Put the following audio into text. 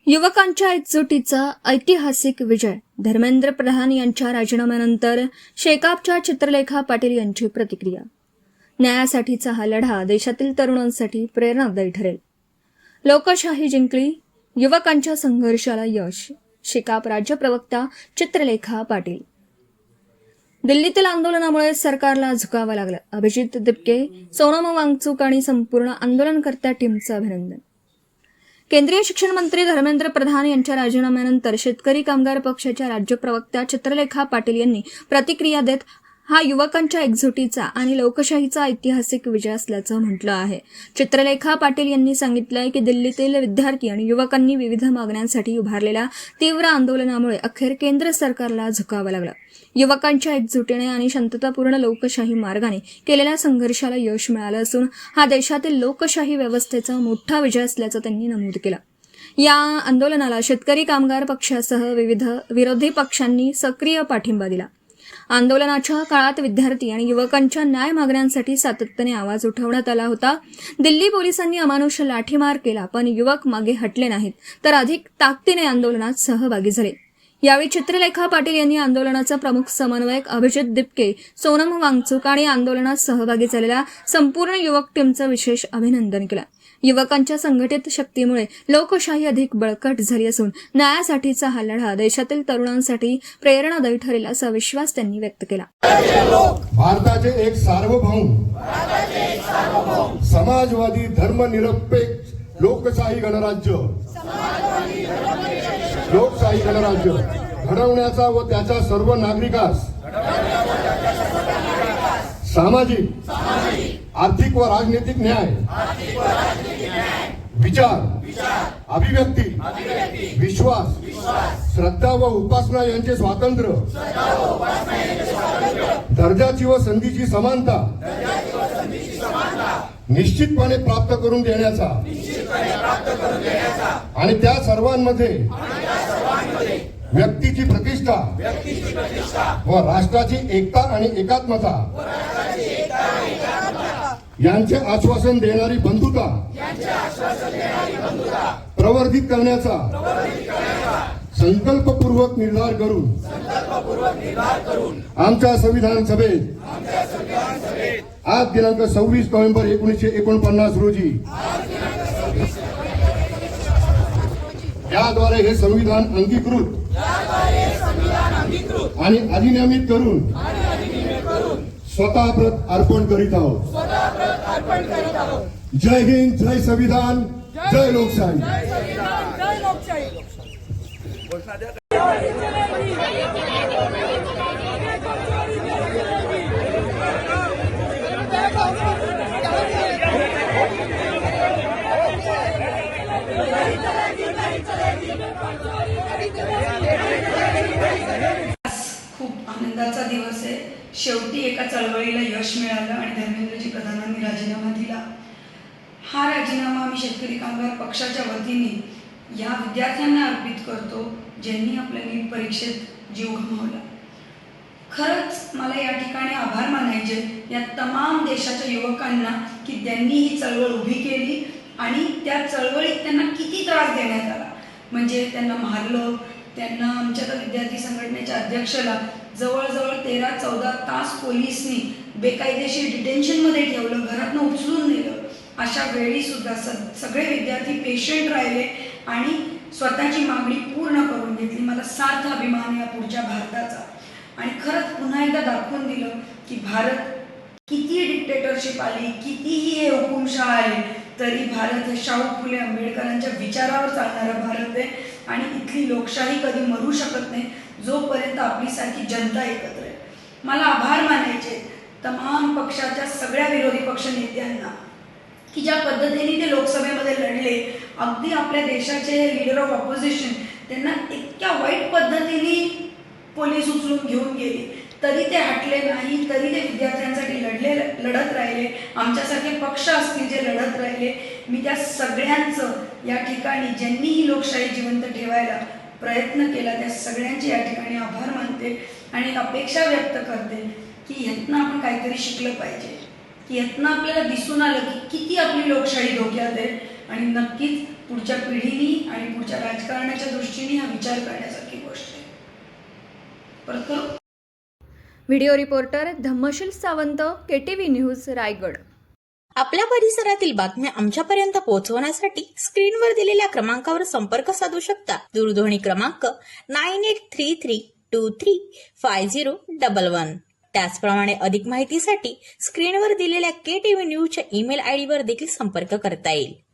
युवकांच्या एकजुटीचा ऐतिहासिक विजय. धर्मेंद्र प्रधान यांच्या राजीनाम्यानंतर शेकापच्या चित्रलेखा पाटील यांची प्रतिक्रिया. न्यायासाठीचा हा लढा देशातील तरुणांसाठी प्रेरणादायी ठरेल. लोकशाही जिंकली, युवकांच्या संघर्षाला यश. शेकाप राज्य प्रवक्ता चित्रलेखा पाटील. दिल्लीतील आंदोलनामुळे सरकारला झुकावं लागलं. अभिजित दिपके, सोनम वांगचूक आणि संपूर्ण आंदोलनकर्त्या टीमचं अभिनंदन. केंद्रीय शिक्षण मंत्री धर्मेंद्र प्रधान यांच्या राजीनाम्यानंतर शेतकरी कामगार पक्षाच्या राज्य प्रवक्त्या चित्रलेखा पाटील यांनी प्रतिक्रिया देत हा युवकांच्या एकजुटीचा आणि लोकशाहीचा ऐतिहासिक विजय असल्याचं म्हटलं आहे. चित्रलेखा पाटील यांनी सांगितलंय की दिल्लीतील विद्यार्थी आणि युवकांनी विविध मागण्यांसाठी उभारलेल्या तीव्र आंदोलनामुळे अखेर केंद्र सरकारला झुकावं लागलं. युवकांच्या एकजुटीने आणि शांततापूर्ण लोकशाही मार्गाने केलेल्या संघर्षाला यश मिळालं असून हा देशातील लोकशाही व्यवस्थेचा मोठा विजय असल्याचं त्यांनी नमूद केलं. या आंदोलनाला शेतकरी कामगार पक्षासह विविध विरोधी पक्षांनी सक्रिय पाठिंबा दिला. आंदोलनाच्या काळात विद्यार्थी आणि युवकांच्या न्याय मागण्यांसाठी सातत्याने आवाज उठवण्यात आला होता. दिल्ली पोलिसांनी अमानुष लाठीमार केला, पण युवक मागे हटले नाहीत, तर अधिक ताकदीने आंदोलनात सहभागी झाले. यावेळी चित्रलेखा पाटील यांनी आंदोलनाचा प्रमुख समन्वयक अभिजित दिपके, सोनम वांगचूक आणि आंदोलनात सहभागी झालेल्या संपूर्ण युवक टीमचं विशेष अभिनंदन केलं. युवकांच्या संघटित शक्तीमुळे लोकशाही अधिक बळकट झाली असून न्यायासाठीचा हा लढा देशातील तरुणांसाठी प्रेरणादायी ठरेल असा विश्वास त्यांनी व्यक्त केला. भारताचे एक सार्वभौम समाजवादी धर्मनिरपेक्ष लोकशाही गणराज्य घडवण्याचा व त्याच्या सर्व नागरिकास सामाजिक, आर्थिक व राजनैतिक न्याय, विचार, अभिव्यक्ती, विश्वास, श्रद्धा व उपासना यांचे स्वातंत्र्य, दर्जाची व संधीची समानता निश्चितपणे प्राप्त करून देण्याचा आणि त्या सर्वांमध्ये व्यक्तीची प्रतिष्ठा व राष्ट्राची एकता आणि एकात्मता यांचे आश्वासन देणारी बंधुता प्रवर्धित करण्याचा संकल्पपूर्वक निर्धार करून आमच्या संविधान सभेत आज दिनांक 26 नोव्हेंबर 1949 रोजी याद्वारे हे संविधान अंगीकृत आणि अधिनियमित करून स्वतः प्रत अर्पण करीत आहोत. जय हिंद, जय संविधान, जय लोकशाही. खूप आनंदाचा दिवस आहे. शेवटी एका चळवळीला यश मिळालं आणि धर्मेंद्रजी प्रधानांनी राजीनामा दिला. हा राजीनामा आम्ही शेतकरी कामगार पक्षाच्या वतीने या विद्यार्थ्यांना अर्पित करतो ज्यांनी आपल्या नीट परीक्षेत जीव गमावला. खरंच मला या ठिकाणी आभार मानायचे या तमाम देशाच्या युवकांना की त्यांनी ही चळवळ उभी केली आणि त्या चळवळीत त्यांना किती त्रास देण्यात आला. म्हणजे त्यांना मारलं, त्यांना आमच्या विद्यार्थी संघटनेच्या अध्यक्षाला जवळजवळ 13-14 तास पोलिसनी बेकायदेशीर डिटेन्शनमध्ये ठेवलं, घरातनं उचलून नेलं. अशा वेळी सुद्धा सगळे विद्यार्थी पेशंट राहिले आणि स्वतःची मागणी पूर्ण करून घेतली. मला सार्थ अभिमान या पुढच्या भारताचा. आणि खरंच पुन्हा एकदा दाखवून दिलं की भारत किती डिक्टेटरशिप आली, कितीही हे हुकुमशाह आले, तरी भारत हे शाहू फुले आंबेडकरांच्या विचारावर चालणारा भारत आहे. आणि इथली लोकशाही कधी मरू शकत नाही जोपर्यंत आपली सारखी जनता एकत्र आहे. मला आभार मानायचे तमाम पक्षाच्या सगळ्या विरोधी पक्ष नेत्यांना की ज्या पद्धतीने ते लोकसभेमध्ये लढले. अगदी आपल्या देशाचे लीडर ऑफ ऑपोजिशन त्यांना इतक्या वाईट पद्धतीने पोलीस उचलून घेऊन गेले, तरी ते हटले नाही, तरी ते विद्यार्थ्यांसाठी लढत राहिले. आमच्यासारखे पक्ष असतील जे लढत राहिले. मी त्या सगळ्यांचं या ठिकाणी ज्यांनी ही लोकशाही जिवंत ठेवायला प्रयत्न केला त्या सगळ्यांचे या ठिकाणी आभार मानते आणि अपेक्षा व्यक्त करते की ह्यातनं आपण काहीतरी शिकलं पाहिजे, की यातनं आपल्याला दिसून आलं की किती आपली लोकशाही धोक्यात आहे आणि नक्कीच पुढच्या पिढीनी आणि पुढच्या राजकारणाच्या दृष्टीने हा विचार करण्यासारखी गोष्ट आहे. परत करू. Video reporter Dhammasheel Sawant, KTV news, Raigad. आपल्या परिसरातील बातम्या आमच्यापर्यंत पोहोचवण्यासाठी स्क्रीनवर दिलेल्या क्रमांकावर संपर्क साधू शकता. दूरध्वनी क्रमांक 9833235011. त्याचप्रमाणे अधिक माहितीसाठी स्क्रीनवर दिलेल्या KTV न्यूजच्या ईमेल आयडीवर देखील संपर्क करता येईल.